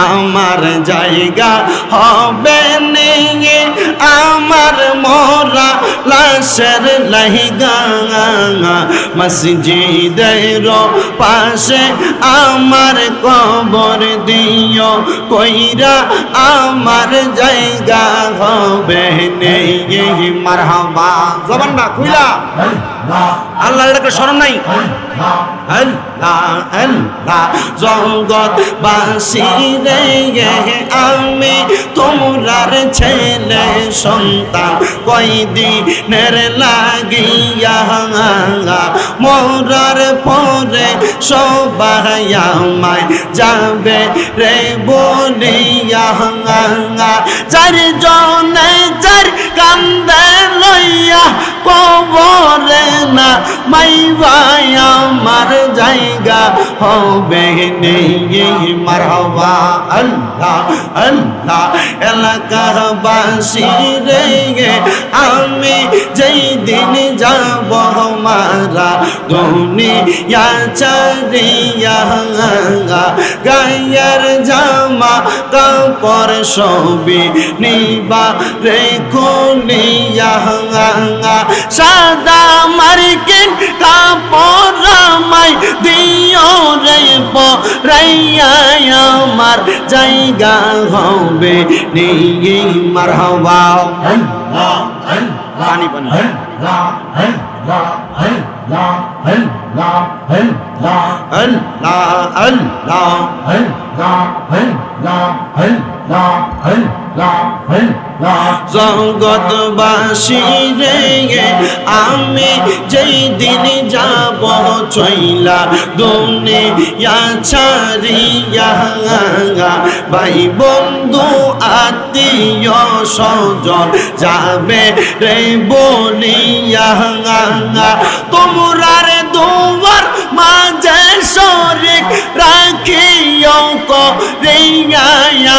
আমার জায়গা হবে নিয়ে আমার মোরা লাশের লাইগা মসজিদের পাশে আমার কবর দিও কইরা আমার জায়গা হবে নিয়ে মারহাবা জবানটা খুইলা আল্লাহর ডাকে শরম নাই আল্লাহ আল্লাহ জগৎবাসী রে আমি তোমরার ছেলে সন্তান কয়দিনের লাগিয়া মরার পরে সবাই আমায় যাবে রে বলিয়া চার জনে চার কান্দে লইয়া কবরে না মাইবাই আমার জায়গা হবে নেই মারহাবা আল্লাহ আল্লাহ এলাকাবাসী রে আমি যেই দিন যাব মারা দুনিয়া ছাড়িয়া গায়ের জামা কাপড় সবই নিবা রে খুলিয়া সাদা মার্কিন কাপড় আমায় দিও রে পরাইয়া আমার জায়গা হবে নিয়ে মারহাবা পানি পানি জগৎবাসী রে আমি যেই দিন যাব চইলা দুনিয়া ছাড়িয়া ভাই বন্ধু আত্মীয় স্বজন যাবে রে বলিয়া তোমরা রে দুয়ার মাঝে শরীক রাখিও করিয়া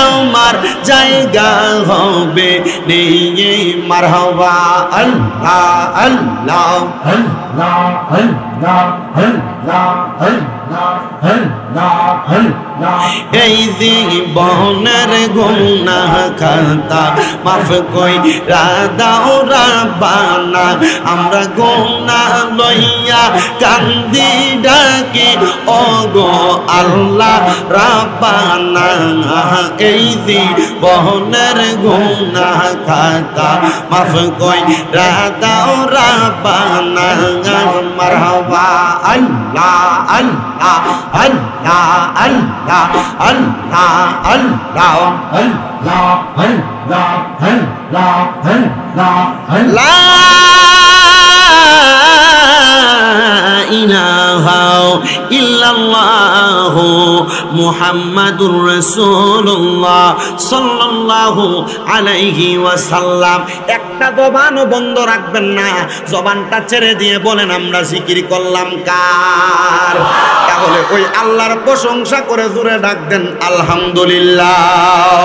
আমার জায়গা হবে নিয়ে মারহাবা আল্লাহ আল্লাহ আল্লাহ আল্লাহ আল্লাহ আল্লাহ আল্লাহ এই জীবনের গুনাহ খাতা মাফ কইরা দাও রাব্বানা আমরা গুনাহ লইয়া কান্দি ডাকি ওগো আল্লাহ রাব্বানা এই জীবনের গুনাহ খাতা মাফ কইরা দাও রাব্বানা মারহাবা আল্লাহ আল্লাহ আল্লাহ আল্লাহ আল্লাহ আল্লাহ আল্লাহ আল্লাহ আল্লাহ আল্লাহ লা ইলাহা ইল্লাল্লাহু মুহাম্মাদুর রাসূলুল্লাহ সাল্লাল্লাহু আলাইহি ওয়াসাল্লাম একটা জবানও বন্ধ রাখবেন না জবানটা ছেড়ে দিয়ে বলেন আমরা জিকির করলাম কার তাহলে ওই আল্লাহর প্রশংসা করে জোরে ডাক দেন আলহামদুলিল্লাহ।